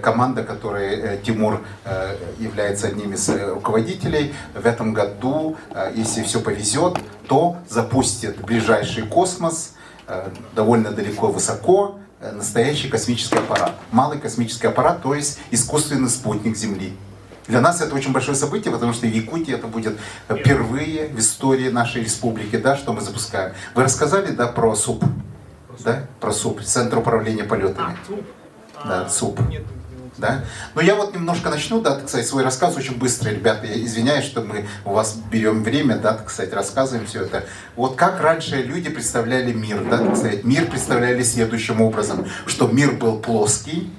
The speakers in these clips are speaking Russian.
команда, которой Тимур является одним из руководителей, в этом году, если все повезет, то запустит в ближайший космос, довольно далеко, высоко, настоящий космический аппарат. Малый космический аппарат, то есть искусственный спутник Земли. Для нас это очень большое событие, потому что в Якутии это будет впервые в истории нашей республики, да, что мы запускаем. Вы рассказали, да, про СУП? Да? Про СУП, Центр управления полетами. Да, СУП. Да? Но я вот немножко начну, да, так сказать, свой рассказ очень быстро, ребята. Я извиняюсь, что мы у вас берем время, да, так сказать, рассказываем все это. Вот как раньше люди представляли мир, да, так сказать. Мир представляли следующим образом, что мир был плоский,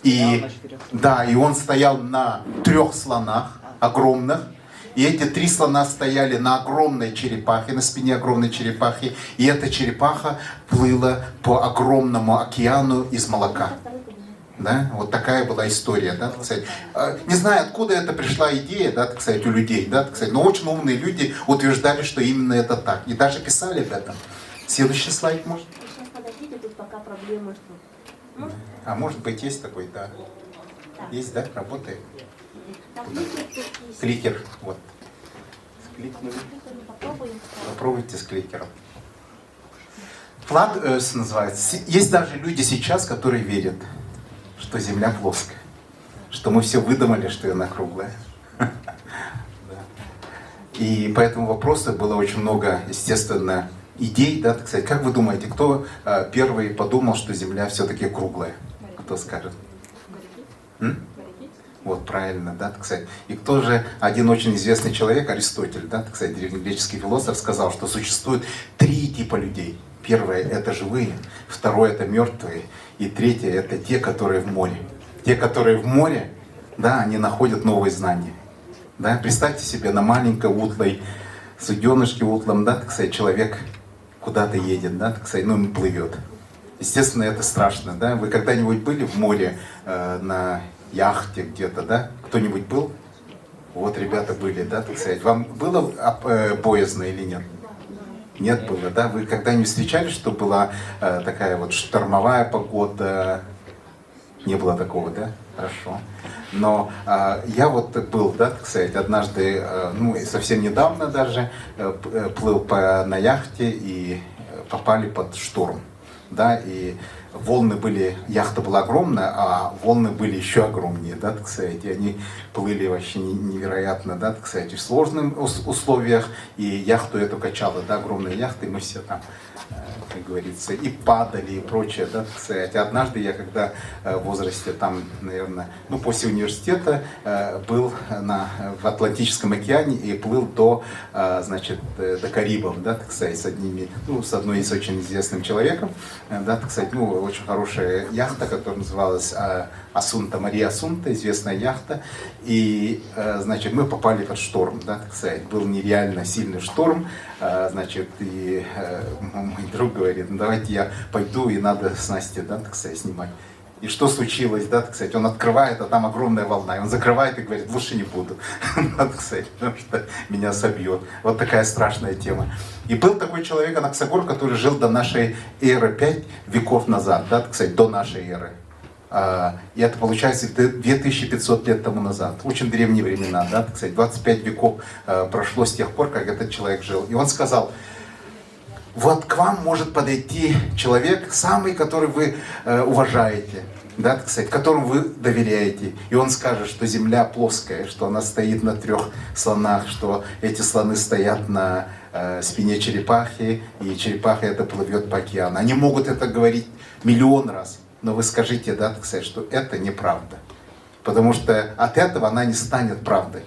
и, да, и он стоял на 3 слонах огромных. И эти 3 слона стояли на огромной черепахе, на спине огромной черепахи. И эта черепаха плыла по огромному океану из молока. Да? Вот такая была история, да, так сказать. Не знаю, откуда это пришла идея, да, так сказать, у людей, да, так сказать, но очень умные люди утверждали, что именно это так. И даже писали об этом. Следующий слайд, может? Сейчас подождите, тут пока проблемы. А может быть, есть такой, да? Есть, да? Работает? Кликер, вот. Скликнули. Попробуйте с кликером. Flat Earth называется. Есть даже люди сейчас, которые верят, что Земля плоская. Что мы все выдумали, что она круглая. И по этому вопросу было очень много, естественно, идей, да, так сказать. Как вы думаете, кто первый подумал, что Земля все-таки круглая? Кто скажет? Вот, правильно, да, так сказать. И кто же один очень известный человек, Аристотель, да, так сказать, древнегреческий философ, сказал, что существует 3 типа людей. Первое — это живые, второе — это мертвые, и третье — это те, которые в море. Те, которые в море, да, они находят новые знания. Да? Представьте себе, на маленькой утлой суденышке утлом, да, так сказать, человек куда-то едет, да, так сказать, ну, он плывет. Естественно, это страшно, да. Вы когда-нибудь были в море на яхте где-то, да? Кто-нибудь был? Вот ребята были, да, так сказать. Вам было боязно или нет? Нет было, да? Вы когда-нибудь встречались, что была такая вот штормовая погода? Не было такого, да? Хорошо. Но я вот был, да, так сказать, однажды, ну, совсем недавно даже, плыл на яхте и попали под шторм, да, и волны были, яхта была огромная, а волны были еще огромнее, да, так сказать, и они плыли вообще невероятно, да, так сказать, в сложных условиях, и яхту эту качала, да, огромная яхта, и мы все там, как говорится, и падали, и прочее, да, так сказать. Однажды я, когда в возрасте, там, наверное, ну, после университета, был в Атлантическом океане и плыл значит, до Карибов, да, так сказать, с одной из очень известным человеком, да, так сказать, ну, очень хорошая яхта, которая называлась Асунта, Мария Асунта, известная яхта, и, значит, мы попали под шторм, да, так сказать, был нереально сильный шторм, значит, и мой друг говорит, ну, давайте я пойду, и надо снасти, да, так сказать, снимать. И что случилось, да, так сказать, он открывает, а там огромная волна, и он закрывает и говорит, лучше не буду, так сказать, потому что меня собьет. Вот такая страшная тема. И был такой человек, Анаксагор, который жил до нашей эры, 5 веков назад, да, так сказать, до нашей эры. И это получается 2500 лет тому назад. Очень древние времена, да, так сказать, 25 веков прошло с тех пор, как этот человек жил. И он сказал, вот к вам может подойти человек, самый, который вы уважаете, да, так сказать, которому вы доверяете. И он скажет, что Земля плоская, что она стоит на 3 слонах, что эти слоны стоят на спине черепахи, и черепаха это плывет по океану. Они могут это говорить миллион раз, но вы скажите, да, так сказать, что это неправда. Потому что от этого она не станет правдой.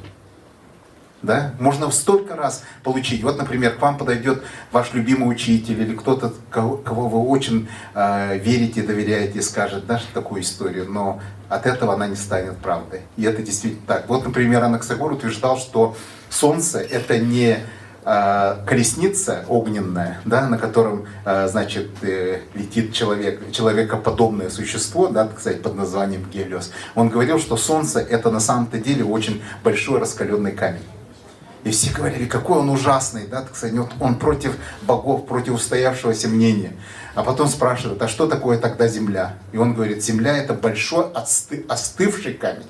Да? Можно столько раз получить. Вот, например, к вам подойдет ваш любимый учитель или кто-то, кого вы очень верите, доверяете, и скажет, да, такую историю, но от этого она не станет правдой. И это действительно так. Вот, например, Анаксагор утверждал, что Солнце — это не колесница огненная, да, на котором, значит, летит человекоподобное существо, да, так сказать, под названием Гелиос. Он говорил, что Солнце — это на самом-то деле очень большой раскаленный камень. И все говорили, какой он ужасный, да, так сказать, он против богов, против устоявшегося мнения. А потом спрашивают, а что такое тогда земля? И он говорит, земля это большой остывший камень.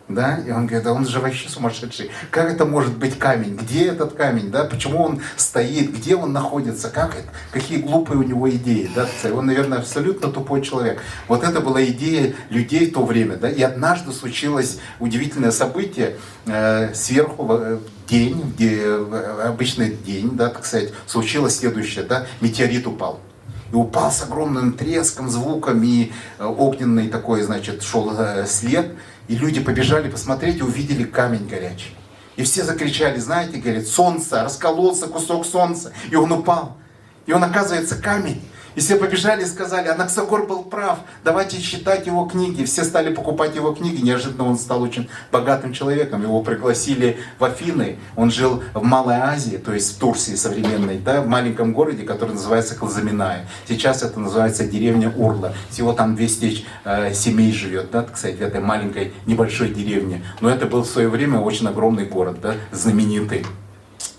Да? И он говорит, да он же вообще сумасшедший. Как это может быть камень? Где этот камень? Да? Почему он стоит? Где он находится? Как это? Какие глупые у него идеи? Да? Он, наверное, абсолютно тупой человек. Вот это была идея людей в то время. Да? И однажды случилось удивительное событие. Сверху день, обычный день, да, так сказать, случилось следующее. Да? Метеорит упал. И упал с огромным треском, звуком, и огненный такой, значит, шел след. И люди побежали посмотреть и увидели камень горячий. И все закричали, знаете, говорит, солнце, раскололся кусок солнца. И он упал. И он, оказывается, камень. И все побежали и сказали, Анаксагор был прав, давайте читать его книги. Все стали покупать его книги, неожиданно он стал очень богатым человеком. Его пригласили в Афины, он жил в Малой Азии, то есть в Турции современной, да, в маленьком городе, который называется Клазаминая. Сейчас это называется деревня Урла. Всего там 200 семей живет, да, кстати, в этой маленькой небольшой деревне. Но это был в свое время очень огромный город, да, знаменитый.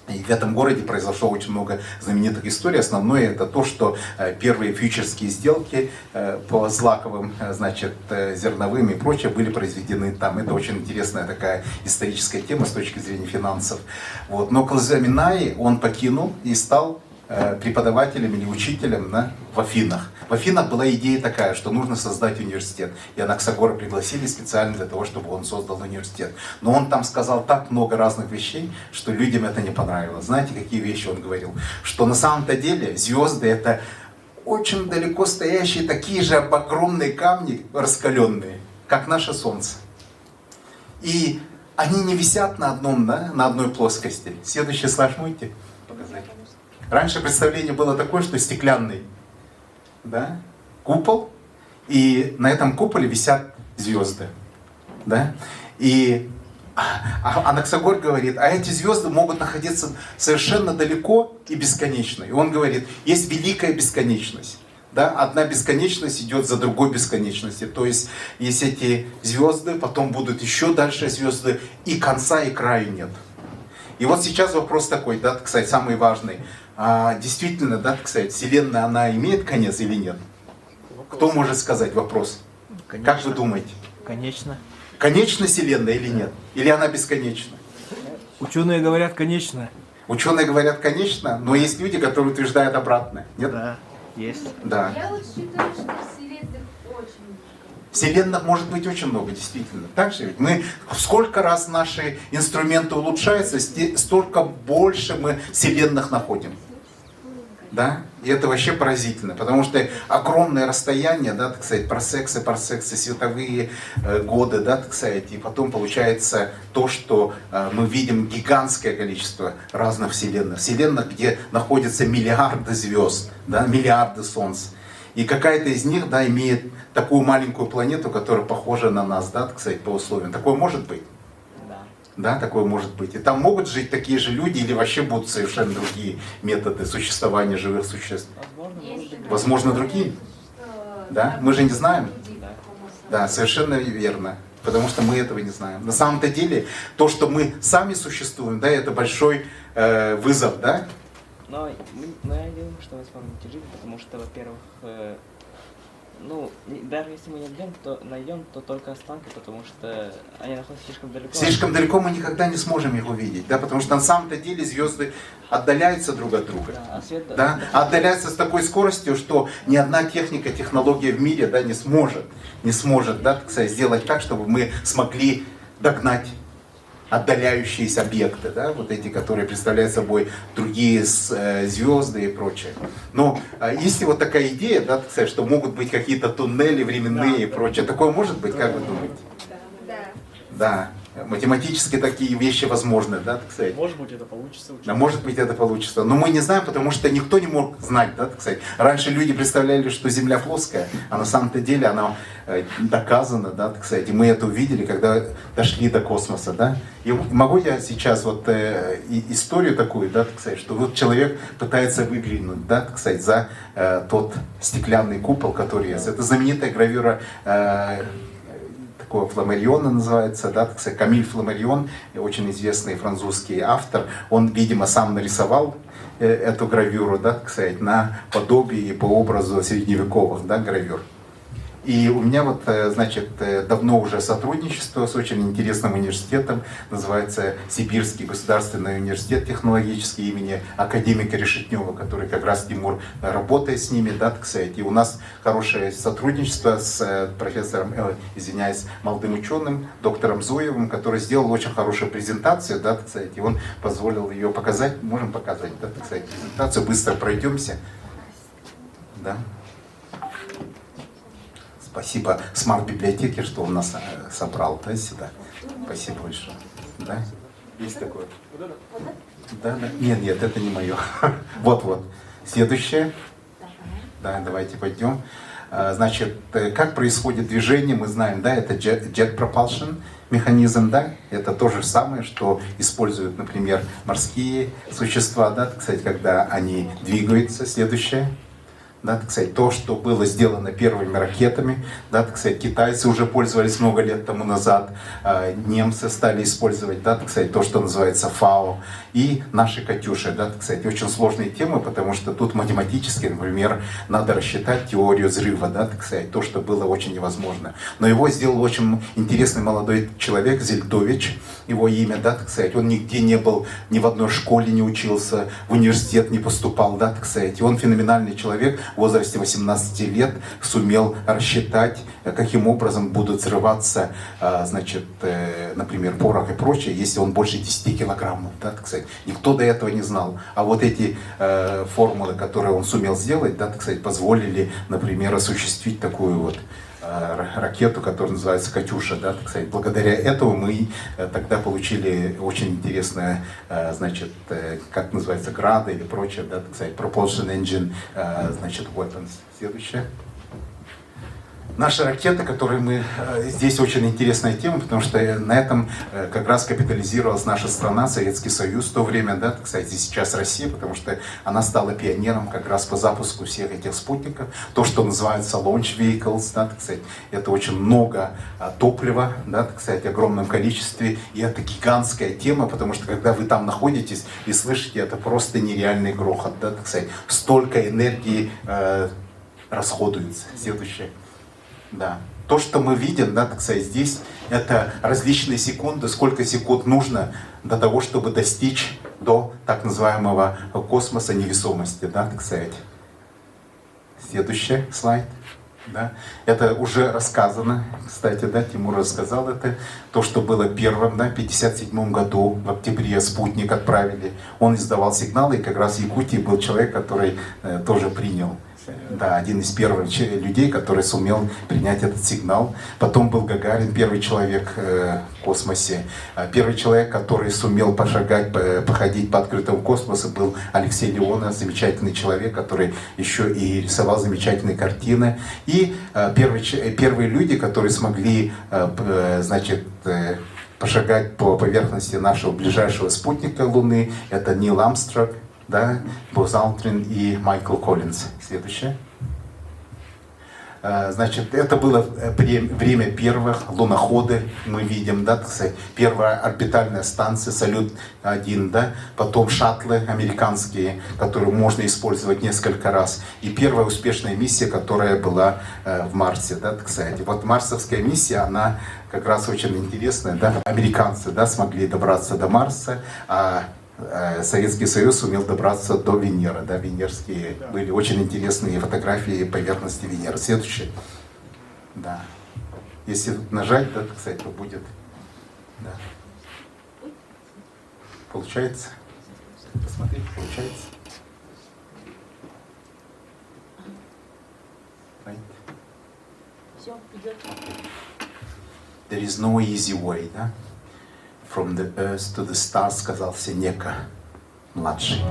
И в этом городе произошло очень много знаменитых историй. Основное это то, что первые фьючерские сделки по злаковым, значит, зерновым и прочее были произведены там. Это очень интересная такая историческая тема с точки зрения финансов. Вот. Но Клазаминай он покинул и стал преподавателем или учителем, да, в Афинах. В Афинах была идея такая, что нужно создать университет. И Анаксагора пригласили специально для того, чтобы он создал университет. Но он там сказал так много разных вещей, что людям это не понравилось. Знаете, какие вещи он говорил? Что на самом-то деле звезды это очень далеко стоящие такие же огромные камни раскаленные, как наше Солнце. И они не висят на одном, да, на одной плоскости. Следующий слайд можете показать? Раньше представление было такое, что стеклянный, да, купол, и на этом куполе висят звезды. Да? И Анаксагор говорит, а эти звезды могут находиться совершенно далеко и бесконечно. И он говорит, есть великая бесконечность. Да? Одна бесконечность идет за другой бесконечностью. То есть есть эти звезды, потом будут еще дальше звезды, и конца и краю нет. И вот сейчас вопрос такой, да, кстати, самый важный. Действительно, да, кстати, Вселенная, она имеет конец или нет? Кто может сказать вопрос? Конечно. Как вы думаете? Конечно. Конечна Вселенная или нет? Или она бесконечна? Ученые говорят, конечно. Ученые говорят, конечно, но есть люди, которые утверждают обратное. Нет? Да, есть. Да. Я вот считаю, что вселенных очень много. Вселенных может быть очень много, действительно. Так же ведь мы, сколько раз наши инструменты улучшаются, столько больше мы вселенных находим. Да? И это вообще поразительно, потому что огромное расстояние, да, так сказать, парсексы, световые годы, да, так сказать, и потом получается то, что мы видим гигантское количество разных вселенных. Вселенных, где находятся миллиарды звезд, да, миллиарды солнц. И какая-то из них, да, имеет такую маленькую планету, которая похожа на нас, да, так сказать, по условиям. Такое может быть? Да, такое может быть. И там могут жить такие же люди или вообще будут совершенно другие методы существования живых существ? Возможно, другие. Да? Мы же не знаем. Да, совершенно верно. Потому что мы этого не знаем. На самом-то деле, то, что мы сами существуем, да, это большой вызов, да? Но я не думаю, что мы сможем жить, потому что, во-первых, даже если мы найдем, то только останки, потому что они находятся слишком далеко. Слишком далеко мы никогда не сможем их увидеть, да, потому что на самом-то деле звезды отдаляются друг от друга. Да, а свет, да, отдаляются с такой скоростью, что ни одна техника, технология в мире, да, не сможет, да, так сказать, сделать так, чтобы мы смогли догнать отдаляющиеся объекты, да, вот эти, которые представляют собой другие звезды и прочее. Но есть ли вот такая идея, да, так сказать, что могут быть какие-то туннели временные и прочее, такое может быть, как вы думаете? Да. Математически такие вещи возможны, да, так сказать. Может быть, это получится. Да, может быть, это получится. Но мы не знаем, потому что никто не мог знать, да, так сказать. Раньше люди представляли, что Земля плоская, а на самом-то деле она доказана, да, так сказать. И мы это увидели, когда дошли до космоса, да. И могу я сейчас вот историю такую, да, так сказать, что вот человек пытается выглянуть, да, так сказать, за тот стеклянный купол, который есть. Это знаменитая гравюра такого Фламариона называется, да, так сказать, Камиль Фламарион, очень известный французский автор, он, видимо, сам нарисовал эту гравюру, да, так сказать, на подобие по образу средневековых, да, гравюр. И у меня вот, значит, давно уже сотрудничество с очень интересным университетом, называется Сибирский государственный университет технологический имени академика Решетнева, который как раз Тимур работает с ними, да, так сказать. И у нас хорошее сотрудничество с профессором, извиняюсь, молодым ученым, доктором Зуевым, который сделал очень хорошую презентацию, да, так сказать, и он позволил ее показать. Можем показать, да, так сказать, презентацию, быстро пройдемся. Да. Спасибо смарт-библиотеке, что он нас собрал, да, сюда. Спасибо большое. Да? Есть такое? Да, да. Нет, нет, это не мое. Вот. Следующее. Да, давайте пойдем. Значит, как происходит движение, мы знаем, да, это jet propulsion механизм, да, это то же самое, что используют, например, морские существа, да, так сказать, когда они двигаются. Следующее. Да, так сказать, то, что было сделано первыми ракетами, да, так сказать, китайцы уже пользовались много лет тому назад, немцы стали использовать, да, так сказать, то, что называется ФАО, и наши «Катюши», да, так сказать, очень сложные темы, потому что тут математически, например, надо рассчитать теорию взрыва, да, так сказать, то, что было очень невозможно. Но его сделал очень интересный молодой человек, Зельдович, его имя, да, так сказать, он нигде не был, ни в одной школе не учился, в университет не поступал, да, так сказать, и он феноменальный человек, в возрасте 18 лет сумел рассчитать, каким образом будут взрываться, значит, например, порох и прочее, если он больше 10 килограммов, да, так сказать. Никто до этого не знал. А вот эти формулы, которые он сумел сделать, да, так сказать, позволили, например, осуществить такую вот ракету, которая называется «Катюша», да, так сказать. Благодаря этому мы тогда получили очень интересное, значит, как называется, грады или прочее, да, так сказать, propulsion engine, значит, weapons. Следующее. Наши ракеты, которые мы... Здесь очень интересная тема, потому что на этом как раз капитализировалась наша страна, Советский Союз в то время, да, кстати, сейчас Россия, потому что она стала пионером как раз по запуску всех этих спутников. То, что называется launch vehicles, да, так сказать, это очень много топлива, да, так сказать, в огромном количестве. И это гигантская тема, потому что когда вы там находитесь и слышите, это просто нереальный грохот, да, так сказать. Столько энергии расходуется. Следующее. Да. То, что мы видим, да, так сказать, здесь, это различные секунды, сколько секунд нужно до того, чтобы достичь до так называемого космоса невесомости, да, так сказать. Следующий слайд. Да. Это уже рассказано, кстати, да, Тимур рассказал это, то, что было первым, да, в 1957 году, в октябре спутник отправили, он издавал сигналы, и как раз в Якутии был человек, который тоже принял. Да, один из первых людей, который сумел принять этот сигнал. Потом был Гагарин, первый человек в космосе. Первый человек, который сумел пошагать, походить по открытому космосу, был Алексей Леонов, замечательный человек, который еще и рисовал замечательные картины. И первые люди, которые смогли, значит, пошагать по поверхности нашего ближайшего спутника Луны, это Нил Армстронг, да, Бузз Алдрин и Майкл Коллинз. Следующее. Значит, это было время первых луноходов, мы видим, да, так сказать, первая орбитальная станция Салют-1, да, потом шаттлы американские, которые можно использовать несколько раз, и первая успешная миссия, которая была в Марсе, да, так сказать. Вот марсовская миссия, она как раз очень интересная, да, американцы, да, смогли добраться до Марса, а Советский Союз сумел добраться до Венеры, да, венерские были очень интересные фотографии поверхности Венеры. Следующее, да, если нажать, да, кстати, то будет, да, получается, посмотрите, получается, right? Все, идет. There is no easy way, да? From the earth to the stars, сказал Сенека младший.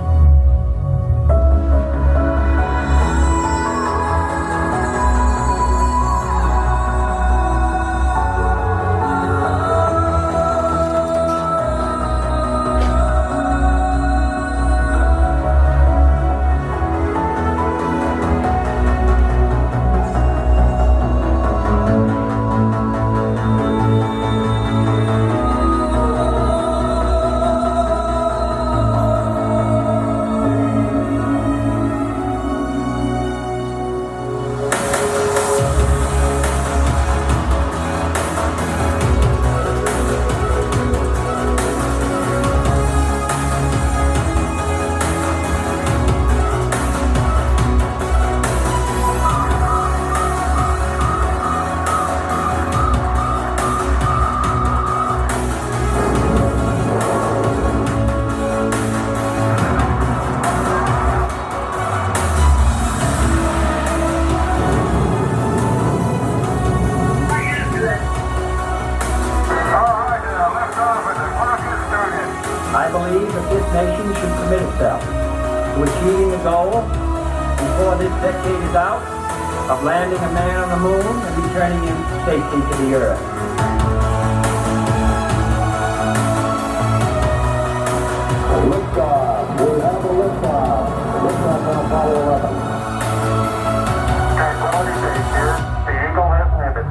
nation should commit itself to achieving the goal before this decade is out of landing a man on the moon and returning him safely to the earth. Liftoff. We have a liftoff. Liftoff on Apollo 11. Tranquility Base here. The Eagle has landed.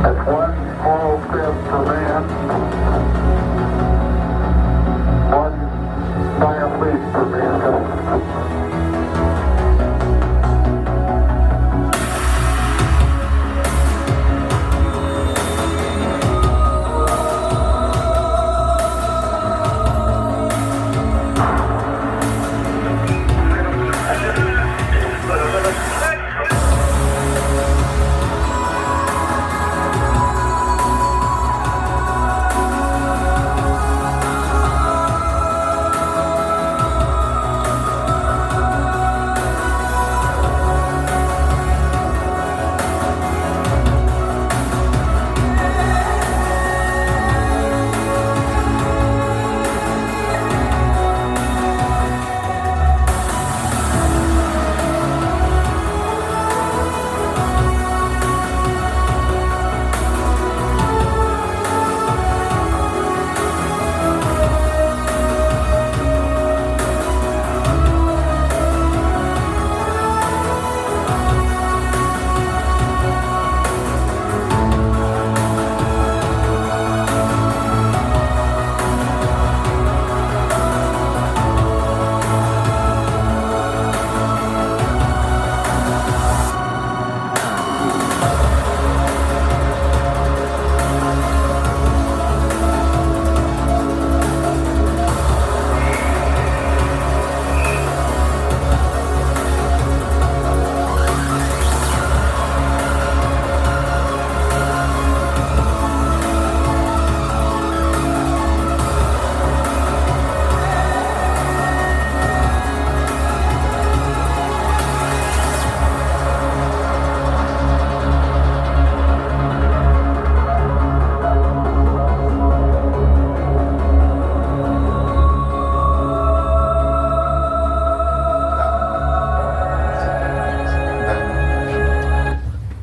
That's one small step for man, one giant leap for mankind.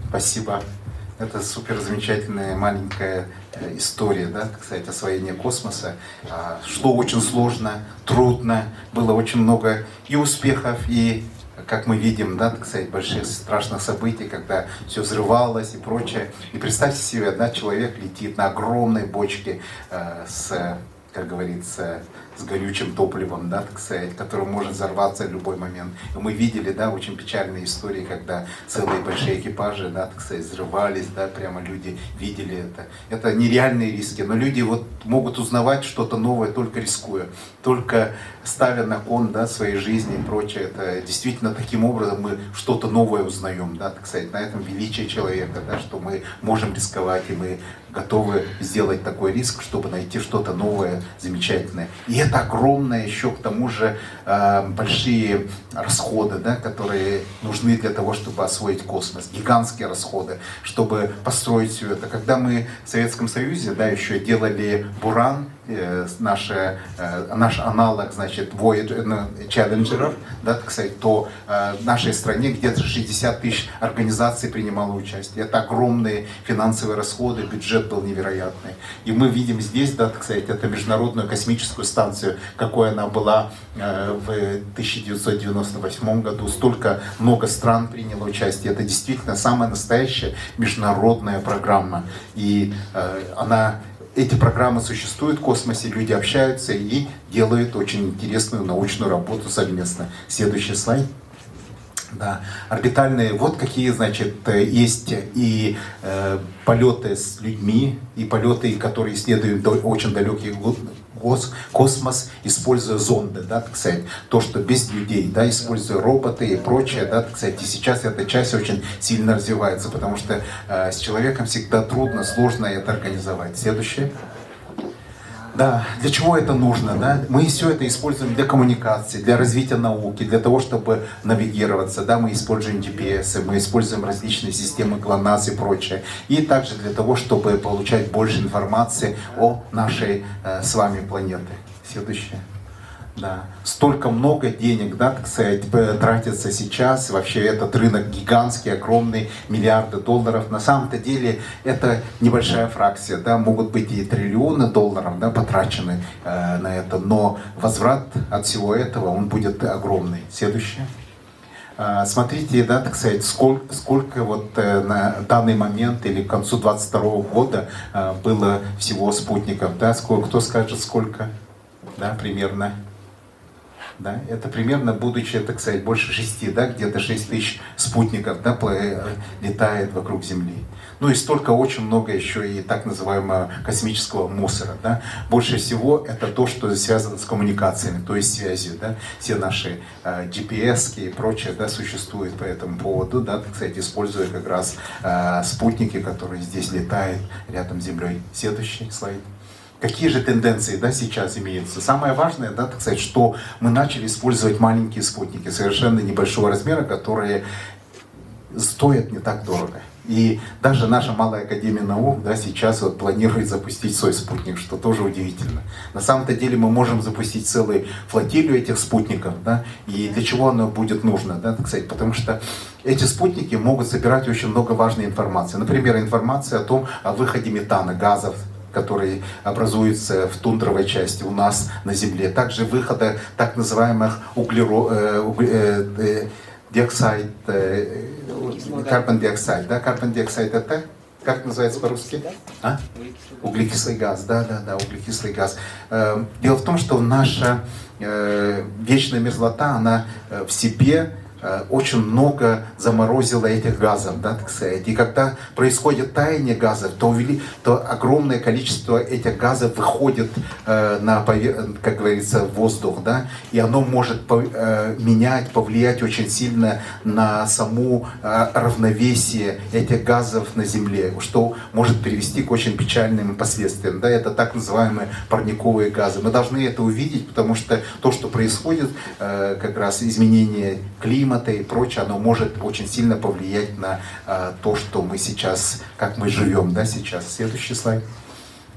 Спасибо. Это супер замечательная маленькая история, да, так сказать, освоения космоса. Шло очень сложно, трудно, было очень много и успехов, и, как мы видим, да, так сказать, больших страшных событий, когда все взрывалось и прочее. И представьте себе, да, человек летит на огромной бочке с, как говорится, с горючим топливом, да, так сказать, который может взорваться в любой момент. И мы видели, да, очень печальные истории, когда целые большие экипажи, да, так сказать, взрывались, да, прямо люди видели это. Это нереальные риски, но люди вот могут узнавать что-то новое, только рискуя, только ставя на кон, да, своей жизни и прочее. Это действительно таким образом мы что-то новое узнаем, да, так сказать, на этом величие человека, да, что мы можем рисковать, и мы готовы сделать такой риск, чтобы найти что-то новое, замечательное. И это огромное еще к тому же большие расходы, да, которые нужны для того, чтобы освоить космос. Гигантские расходы, чтобы построить все это. Когда мы в Советском Союзе, да, еще делали Буран, наш аналог, значит, Voyager, Challenger, да, так сказать, то в нашей стране где-то 60 тысяч организаций принимало участие. Это огромные финансовые расходы, бюджет был невероятный. И мы видим здесь, да, так сказать, это Международную космическую станцию, какой она была в 1998 году. Столько много стран приняло участие. Это действительно самая настоящая международная программа. И эти программы существуют в космосе, люди общаются и делают очень интересную научную работу совместно. Следующий слайд. Да, орбитальные, вот какие, значит, есть и полеты с людьми, и полеты, которые исследуют очень далекий космос, используя зонды, да, так сказать, то, что без людей, да, используя роботы и прочее, да, так сказать, и сейчас эта часть очень сильно развивается, потому что с человеком всегда трудно, сложно это организовать. Следующее. Да, для чего это нужно? Да? Мы все это используем для коммуникации, для развития науки, для того, чтобы навигироваться. Да? Мы используем GPS, мы используем различные системы ГЛОНАСС и прочее. И также для того, чтобы получать больше информации о нашей с вами планете. Следующее. Да. Столько много денег, да, так сказать, тратится сейчас. Вообще этот рынок гигантский, огромный, миллиарды долларов. На самом-то деле это небольшая фракция, да, могут быть и триллионы долларов, да, потрачены на это, но возврат от всего этого, он будет огромный. Следующее. Смотрите, да, так сказать, сколько вот на данный момент или к концу 2022 года было всего спутников, да, кто скажет сколько, да, примерно. Да, это примерно, будучи, так сказать, больше 6, да, где-то 6 тысяч спутников, да, летает вокруг Земли. Ну и столько, очень много еще и так называемого космического мусора. Да. Больше всего это то, что связано с коммуникациями, то есть связью. Да. Все наши GPS и прочее, да, существуют по этому поводу, да, так сказать, используя как раз спутники, которые здесь летают рядом с Землей. Следующий слайд. Какие же тенденции, да, сейчас имеются? Самое важное, да, так сказать, что мы начали использовать маленькие спутники совершенно небольшого размера, которые стоят не так дорого. И даже наша Малая Академия Наук, да, сейчас вот планирует запустить свой спутник, что тоже удивительно. На самом-то деле мы можем запустить целую флотилию этих спутников, да, и для чего оно будет нужно, да, так сказать, потому что эти спутники могут собирать очень много важной информации. Например, информация о выходе метана, газов, которые образуются в тундровой части у нас на Земле. Также выхода так называемых диоксид, carbon dioxide. Да, carbon dioxide это, как называется по-русски? А? Углекислый газ, да, углекислый газ. Дело в том, что наша вечная мерзлота, она в себе очень много заморозило этих газов, да, так сказать. И когда происходит таяние газов, то огромное количество этих газов выходит как говорится, в воздух, да, и оно может повлиять очень сильно на саму равновесие этих газов на Земле, что может привести к очень печальным последствиям, да, это так называемые парниковые газы. Мы должны это увидеть, потому что то, что происходит, как раз изменение климата и прочее, оно может очень сильно повлиять на то, что мы сейчас, как мы живем, да, сейчас. Следующий слайд.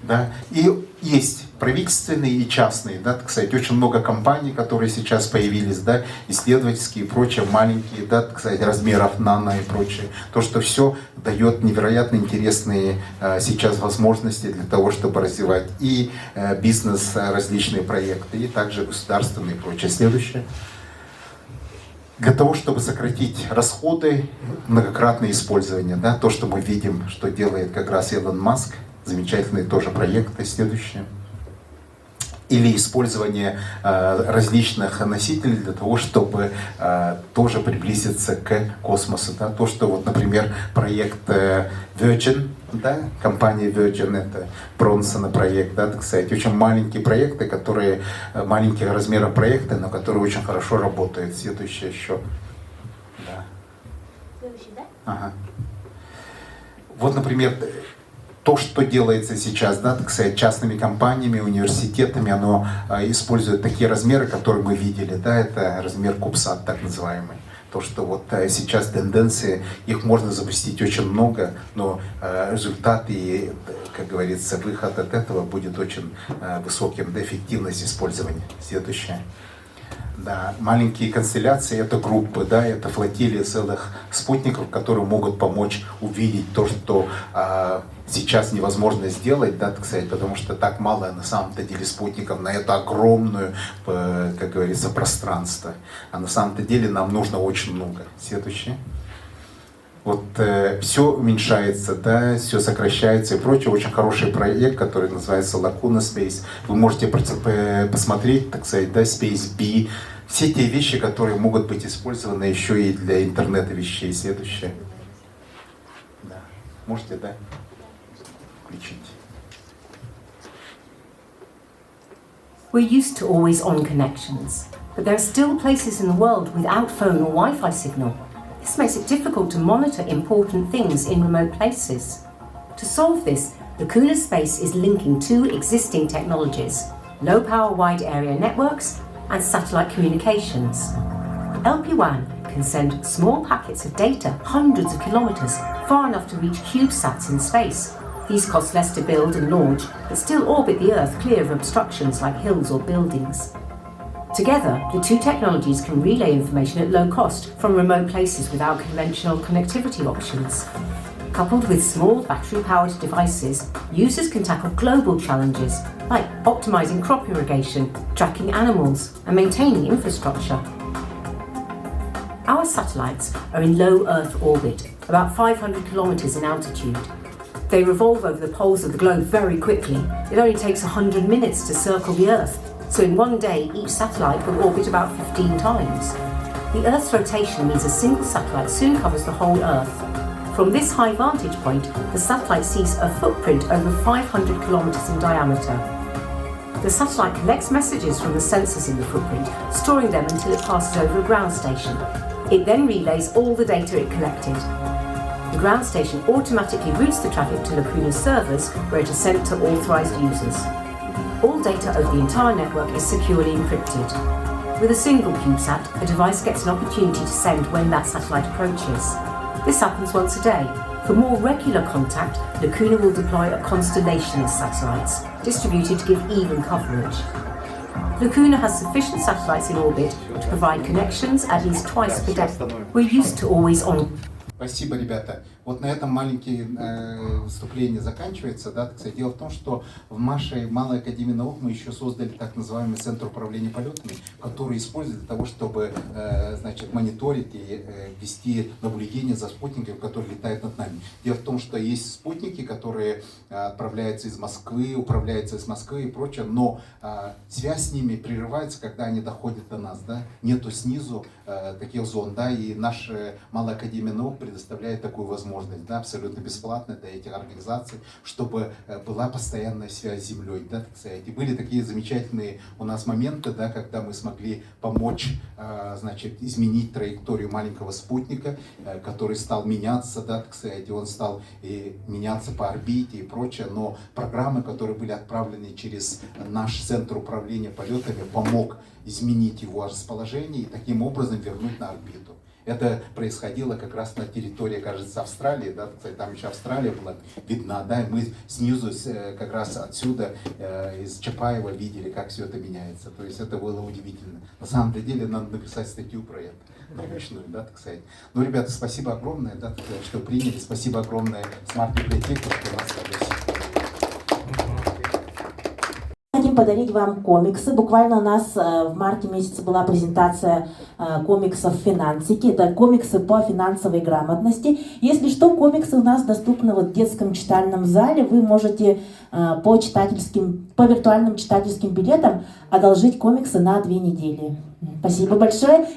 Да. И есть правительственные и частные, да, так сказать, очень много компаний, которые сейчас появились, да, исследовательские и прочее, маленькие, да, так сказать, размеров нано и прочее. То, что все дает невероятно интересные сейчас возможности для того, чтобы развивать и бизнес, различные проекты, и также государственные и прочее. Следующее. Для того, чтобы сократить расходы, многократное использование, да, то, что мы видим, что делает как раз Илон Маск, замечательные тоже проекты. Следующее. Или использование различных носителей для того, чтобы тоже приблизиться к космосу. Да. То, что, вот, например, проект Virgin, да, компания Virgin, это Бронсона проект, да, так сказать, очень маленькие проекты, которые, маленьких размеров проекты, но которые очень хорошо работают. Следующее еще. Да. Следующий, да? Ага. Вот, например, то, что делается сейчас, да, так сказать, частными компаниями, университетами, оно использует такие размеры, которые мы видели, да, это размер CubeSat, так называемый. То, что вот сейчас тенденции, их можно запустить очень много, но результат и, как говорится, выход от этого будет очень высоким, да, эффективность использования. Следующее. Да, маленькие констелляции — это группы, да, это флотилии целых спутников, которые могут помочь увидеть то, что сейчас невозможно сделать, да, так сказать, потому что так мало на самом-то деле спутников на это огромное, как говорится, пространство. А на самом-то деле нам нужно очень много. Следующее. Вот все уменьшается, да, все сокращается и прочее. Очень хороший проект, который называется Lacuna Space. Вы можете посмотреть, так сказать, да, Space B. Все те вещи, которые могут быть использованы еще и для интернета вещей. Следующее. Да. Можете, да, включить. We're used to always-on connections, but there are still places in the world without phone or Wi-Fi signal. This makes it difficult to monitor important things in remote places. To solve this, Lacuna Space is linking two existing technologies, low-power wide-area networks and satellite communications. LPWAN can send small packets of data hundreds of kilometers, far enough to reach CubeSats in space. These cost less to build and launch, but still orbit the Earth clear of obstructions like hills or buildings. Together, the two technologies can relay information at low cost from remote places without conventional connectivity options. Coupled with small battery-powered devices, users can tackle global challenges like optimizing crop irrigation, tracking animals, and maintaining infrastructure. Our satellites are in low Earth orbit, about 500 kilometers in altitude. They revolve over the poles of the globe very quickly. It only takes 100 minutes to circle the Earth, so in one day each satellite will orbit about 15 times. The Earth's rotation means a single satellite soon covers the whole Earth. From this high vantage point, the satellite sees a footprint over 500 kilometers in diameter. The satellite collects messages from the sensors in the footprint, storing them until it passes over a ground station. It then relays all the data it collected. The ground station automatically routes the traffic to Lacuna's servers, where it is sent to authorized users. All data over the entire network is securely encrypted. With a single CubeSat, a device gets an opportunity to send when that satellite approaches. This happens once a day. For more regular contact, Lacuna will deploy a constellation of satellites, distributed to give even coverage. Lacuna has sufficient satellites in orbit to provide connections at least twice per day. We're used to always on. Спасибо, ребята. Вот на этом маленькие выступление заканчивается. Да? Кстати, дело в том, что в нашей Малой Академии Наук мы еще создали так называемый Центр управления полетами, который используют для того, чтобы значит, мониторить и вести наблюдение за спутниками, которые летают над нами. Дело в том, что есть спутники, которые отправляются из Москвы, управляются из Москвы и прочее, но связь с ними прерывается, когда они доходят до нас. Да? Нету снизу таких зон, да? И наша Малая Академия Наук предоставляет такую возможность, да, абсолютно бесплатно для этих организаций, чтобы была постоянная связь с Землей, да, так сказать. И были такие замечательные у нас моменты, да, когда мы смогли помочь, значит, изменить траекторию маленького спутника, который стал меняться, да, так сказать, и он стал меняться по орбите и прочее, но программы, которые были отправлены через наш Центр управления полетами, помог изменить его расположение и таким образом вернуть на орбиту. Это происходило как раз на территории, кажется, Австралии, да, там еще Австралия была видна, да, и мы снизу, как раз отсюда, из Чапаева видели, как все это меняется. То есть это было удивительно. На самом деле надо написать статью про это, научную, да, так сказать. Ну, ребята, спасибо огромное, да, так сказать, что приняли, спасибо огромное смарт-библиотеке, что нас пригласили. Хотим подарить вам комиксы. Буквально у нас в марте месяце была презентация комиксов финансики. Это комиксы по финансовой грамотности. Если что, комиксы у нас доступны вот в детском читальном зале. Вы можете по виртуальным читательским билетам одолжить комиксы на 2 недели. Спасибо большое.